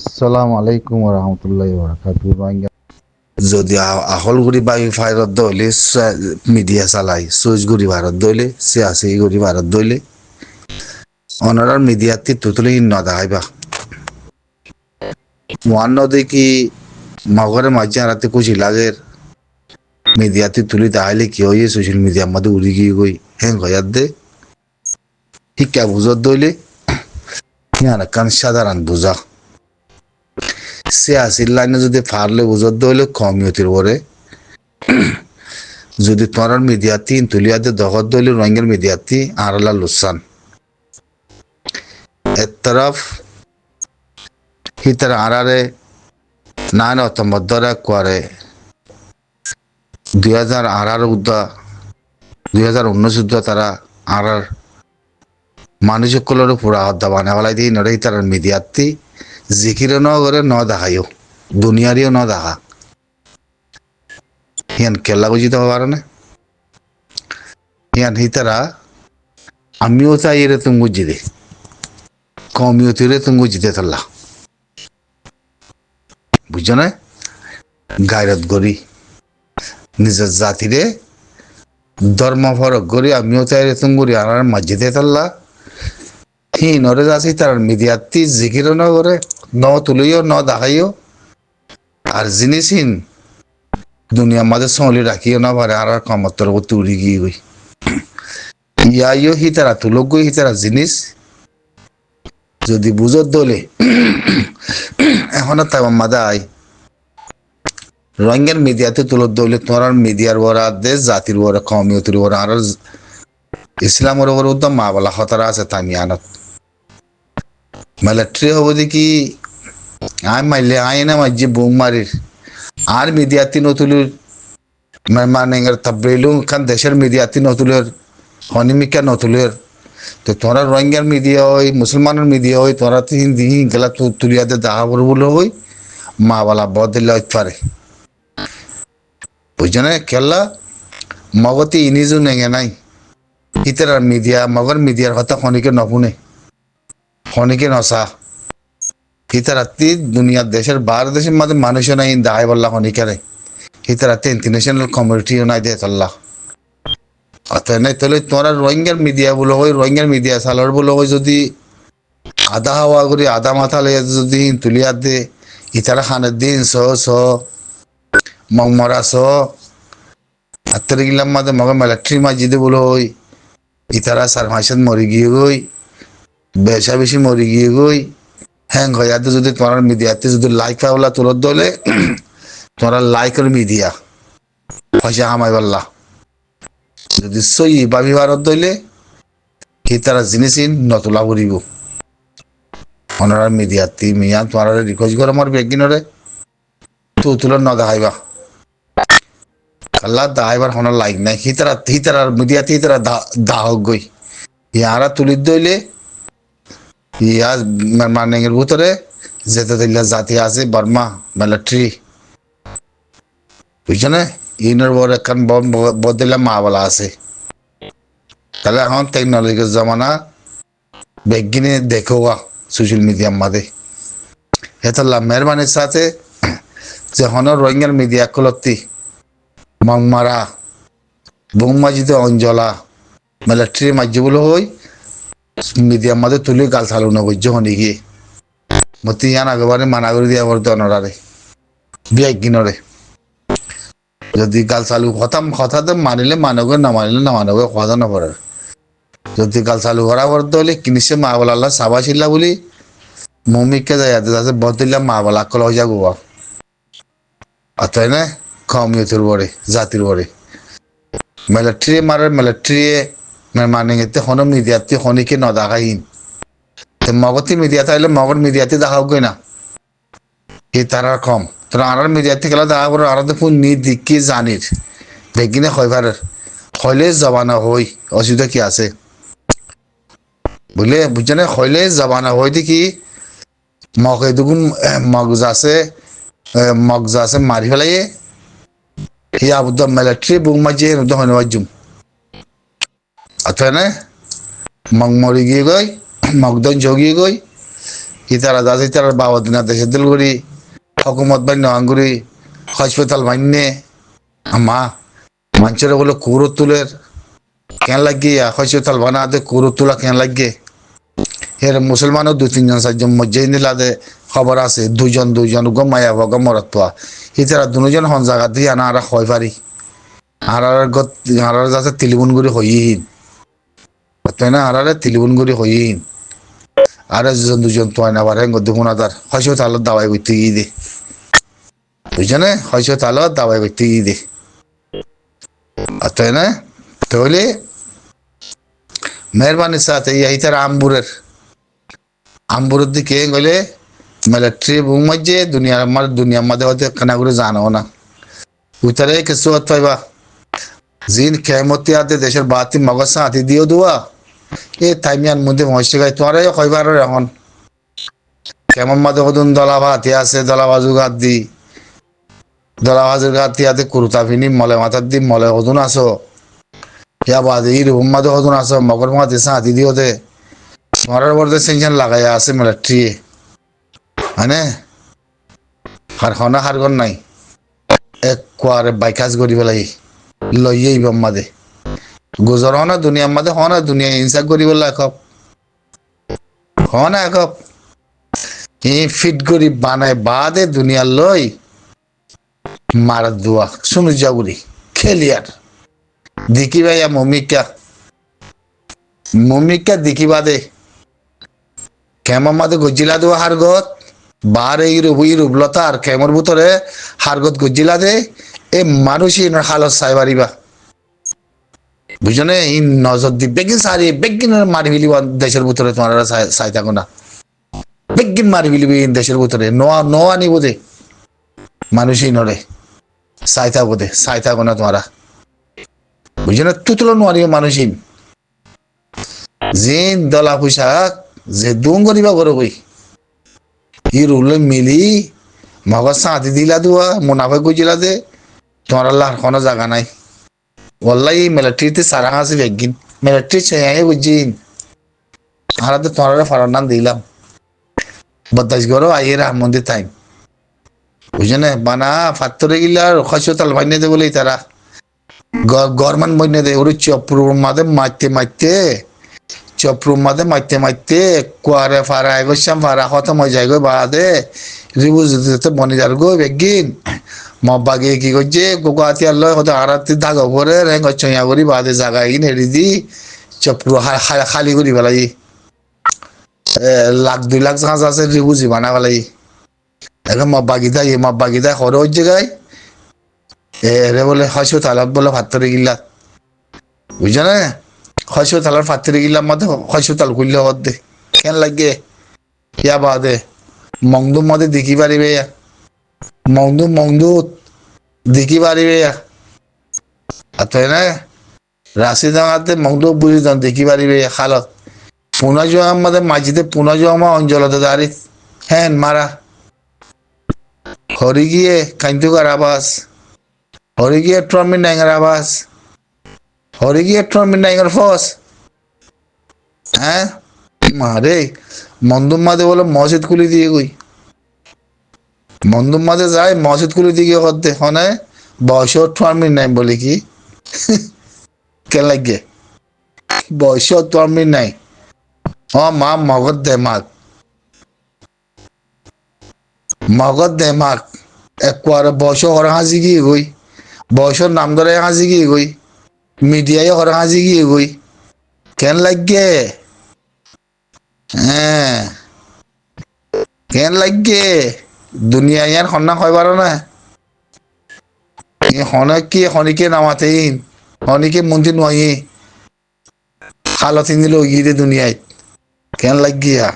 আসসালামু আলাইকুম রহমতুল্লাহ বরকাতুহ। যদি আহল গুড়ি বায়ু ফাইরত দইলে মিডিয়া চালাই সুইচ গুড়ি ভারত দইলে সিয়াসি গুড়ি ভারত দইলে অনারার মিডিয়াতে তুতুলি নদাইবা ওয়ান নদী কি মগরে মাঝে আরাতে কুচি লাগের মিডিয়াতে তুলি তাহলে কি হয়ে সোশ্যাল মিডিয়ার মধ্যে উড়ি গিয়ে গই হ্যাং হয়ার দে শিক্ষা বুঝত দইলে ইয়ান কান সাধারণ বুঝা সিয়াসির লাইনে যদি ফারলে বুঝত দইলে কমিউনিটির ওরে যদি তোমার মিডিয়াতি তুলিয়াতে দখত দইলে রোহিঙ্গার মিডিয়াতি আরলা লুসান এক তরফ হিতার আরারে নান অতমদ্দরা করে 2018 উদ্দা 2019 উদ্দা তারা আরার মানুষগুলোর পুরা হদ্দা বানাওয়ালাই দিয়ে নরে হিতার মিডিয়াতি জিকির ন করে ন দেখাইও দুনিয়ারিও ন দেখা ইয়ান কেল্লা বুঝিতে হবার না ইয়ান হিতারা আমিও চাই এরে তুমি বুঝি দে কমিউনিটিরে তুমি বুঝিতে থাকলা বুঝছো না গায়রত গড়ি নিজের জাতিরে ধর্ম ফরক করি আমিও চাই রে তুমি করি আর মসজিদে থাকলা হি নরে যাচ্ছি তার মিডিয়াতি জিকিরও ন করে ন তুলিও ন দেখাইও আর জিনিসহীন দুনিয়ার মাঝে সলি রাখিও না পারে আর কমত্তর করতে উড়ি গিয়ে গই ইয়াইও হিতারা তুলক গই হিতারা জিনিস যদি বুঝত দলে এখন তাই মাদা আই রোহিঙ্গার মিডিয়াতে তুলত দলে তোমার মিডিয়ার ওরা দেশ জাতির ওরা কমিউনিটির ওরা আর ইসলামের ওপর উদ্যম মা বলা হতারা আছে তামিয়ানত মিলিটারি হবো দেখি আই মাইলে আই না মাঝে বুম মারির আর মিডিয়াতি নতুলের মানে তাবরেলু খান দেশের মিডিয়াতি নতুলের হনিমিকা নতুলের তো তোরা রোহিঙ্গার মিডিয়া হই মুসলমানের মিডিয়া হই তোরা তিন দিন গেলা তুলিয়াতে দেখা বলে হই মা বালা বদলে পারে বুঝছো না খেলা মগতি ইনিজু নেঙে নাই ইতার মিডিয়া মগর মিডিয়ার কথা খনিকে নপুনে খনিকে নসা হিতারাত্তি দুনিয়ার দেশের বার দেশের মধ্যে মানুষও নাই দায় বললা খনিকারে হিতারাত্তি ইন্টারন্যাশনাল কমিউনিটিও নাই দে তল্লা অতএব নাই তাহলে তোমরা রোহিঙ্গার মিডিয়া বলো হয় রোহিঙ্গার মিডিয়া সালার বলো হয় যদি আধা হাওয়া করি আধা মাথা লইয়া যদি তুলিয়া দে ইতারা খানের দিন স মরা আত্মরে গিলাম মাঝে মগে মিলিটারি মাঝিদে বলো হয় ইতারা সারমাইসাদ মরি গিয়ে গই বেশা বেশি মরি গিয়ে গই হ্যাং হইয়াতে যদি তোমার মিডিয়াতে যদি লাইক আওলা তুলত দলে তোমরা লাইকের মিডিয়া পয়সা কামাই পারলা যদি সই বাবি ভারত দইলে কি তারা জিনিসই নতুলা করিব ওনারা মিডিয়াতি মিয়া তোমার রিকোয়েস্ট করে আমার বেগিনরে তো তুলন ন দেখাইবা আল্লাহ দাইবার হনার লাইক নাই হিতারা মিডিয়াতে হিতারা দাহক গই ইয়ারা তুলিত দইলে ইয়া মানেঙ্গের ভিতরে যেতে দিল্লা জাতি আছে বর্মা মিলিটারি বুঝছো না ইনার বড় একখান বদলে মা বলা আছে তাহলে এখন টেকনোলজির জমানা বেগিনে দেখোয়া সোশ্যাল মিডিয়ার মাঝে হেতাল্লা মেহরবানির সাথে যে হন রোহিঙ্গার মিডিয়া কলত্তি মংমারা বুংমাজিতে অঞ্জলা মিলিটারি মাঝিগুলো হই মিডিয়ার মাঝে তুলে গাল চালু না বুঝছো হনি গিয়ে মতি ইয়ান আগেবারে মানা করে দিয়া বলতে অনরারে বিয়া কিনরে যদি গাল চালু হঠাৎ মানিলে মানবে না মানিলে না মানবে কথা না পড়ে যদি গাল চালু করা করতে হলে কিনিসে মা বলা সাবা ছিল বলি মমিকে যাই যাতে বদলিলাম মা বলা কল হয়ে যাবো অতএব না কমিউনিটির বড়ে জাতির বড়ে মিলিটারি মারে মিলিটারি মানে এতে হন মিডিয়াতে হনিকে ন দেখাইন মগতি মিডিয়াতে আইলে মগর মিডিয়াতে দেখা গই না এই তারা কম তোরা আর মিডিয়াতে গেলে দেখা করো আর দেখুন নি দিকি জানির বেগিনে হইবারের হইলে জবানা হই অসুবিধা কি আছে বুঝলে বুঝছে না হইলে জবানা হই দেখি মগে দুগুন মগজাছে মারি ফেলাইয়ে হিয়া বুদ্ধ মিলিটারি বুক মাঝে হনবাজুম অথবা না মগ মরি গিয়ে গই মগদন যোগিয়ে গই ইতারা দাস ইতারা বাবা দিনা দেশে দিলগুড়ি হকুমত বান্য আঙ্গুরি হাসপাতাল মান্যে আমা মানুষের বলে কুরো তুলের কেন লাগিয়ে হাসপাতাল বানাতে কুরো তোলা কেন লাগিয়ে এর মুসলমানও 2-3 জন 4 জন মসজিদ নিলাদে খবর আছে 2 জন গমায়া ভগা মরত পাওয়া ইতারা 2 জন হন জায়গা দিয়ে আনা আর হয় পারি আর যাতে তিলিবুন গুড়ি হইহীন তাই না আর তিলিবুন গুড়ি হইহীন আর 2 জন তো না পারে দেখুন তার হাসপাতালত দাওয়াই করতে গিয়ে দে বুঝছেনে হাসপাতালত দাওয়াই করতে গিয়ে দে তাই না তাহলে মেহরবানির সাথে এই তার আম্বুরের দিকে গেলে মিলিটারি বুং মাঝে দুনিয়ার মধ্যে হতে খানা করে জানো না উতারে কিছু পাইবা জিন কেমতি আতে দেশের বাতি মগজ হাতি দিও দুয়া এ তাইমিয়ান মধ্যে মহিষে গাই তোমারে কইবার এখন কেমন মাঝে কদুন দলা ভাতি আছে দলা বাজু গাত দি দলা বাজু গাত দিয়াতে কুরুতা ফিনি মলে মাথার দি মলে কদুন আসো ইয়া বাদে এই রুম মাঝে কদুন আসো মগর মাঝে হাতি দিও দে তোমার বলতে সেনশন লাগাইয়া আছে মিলিটারি মানে হারগন নাই এক কোয়ারে বাইকাজ করি পেলাই লইয়ে ইবাম মাদে গুজর হনা দুনিয়ার মাঝে হনা দুনিয়া হিংসা করি বললা একক হনা একক ফিট করি বানায় বাদে দুনিয়ার লই মার দুয়া শুনু যাগুরি খেলিয়ার দেখি ভাইয়া মমিকা দেখি বাদে কেমন মাদে গজিলা দুয়া হারগত বার এই রূপলতা আর কেমর ভিতরে হারগত গজিলা দে এ মানুষই হালত চাই পারিবা বুঝনে ই নজর দি বেগিন সারি বেগিন মারি ফেলিব দেশের ভিতরে তোমার চাই থাকো না বেগিন মারি ফেলিবি দেশের ভিতরে নোয়া নিব দে মানুষই নরে চাই থাকো না তোমারা বুঝনে তুতলো নোয়ারি মানুষই যে দলা পোশাক যে দুম করিবা করো কই ই রুলে মিলি মগজ সাঁতি দিলা দুয়া মুনাফা গুজিলা দে তোমার আল্লাহ কোনো জায়গা নাই ওল্লাই মিলিটারিতে সারা আছে বেগিন মিলিটারি চাই বুঝিন আর তো তোমার ফারার নাম দিলাম বদাস করো আইয়ের মন্দির টাইম বুঝনে বানা ফাত্তরে গিলা হাসপাতাল বানিয়ে দে বলে তারা গরমান বানিয়ে দে ওর চপ্রুর মাঝে মারতে কুয়ারে ফারা এগোসাম ফারা খতম হয়ে যায় গো বাদে রিবু যেতে বনে যার গো বেগিন মব্বাগে কি করছে গোগাতি আল্লাহ হয়তো আরাতি দাগ করে রেঙ্গ চইয়া করি বাদে জায়গা ইন হেরি দি চপ্রু খালি করি ফেলাই 1-2 লাখ গাছ আছে রিবু বানা ফেলাই এখন মব্বাগিদা খরচ ওই জায়গায় রে বলে হাসপাতালত বলে ফাত্তরে গিলা বুঝছো না হাসপাতালের ফাত্তরে গিলাম মধ্যে হাসপাতাল খুললে হতে কেন লাগে ইয়া বাদে মংদুম মধ্যে দেখি পারিবে মংদু দেখি পারিবে আর তো না রাশি দাঙাতে মংদু বুঝি যান দেখি পারিবে খালত পুনাজোয়া মধ্যে মাঝিতে পুনাজোয়া অঞ্চলতে দাঁড়ি হ্যাঁ মারা হরি গিয়ে কাইন্তুকার আবাস হরি গিয়ে ট্রমিন ডাইঙ্গার আবাস হরি গিয়ে ট্রমিন ডাইঙ্গার ফস হ্যাঁ মারে মন্দুম মাদে বলে মসজিদ খুলি দিয়ে গই মন্দুম মাদে যায় মসজিদ খুলি দিয়ে করতে হনে বয়স ট্রমিন নাই বলে কি কে লাগে বয়স ট্রমিন নাই মা মগজ দেমাক একবারে বয়স হরে হাজি গিয়ে গই বয়সের নাম ধরে হাজি গিয়ে গই মিডিয়ায় হরে হাজি গিয়ে গই কেন লাগে হ্যাঁ কেন লাগে দুনিয়া ইয়ার হন্না হয় পারো না হনকে হনিকে নামাতে হনিকে মন্দির নয় হালত নিল গিয়ে দুনিয়ায় কেন লাগিয়া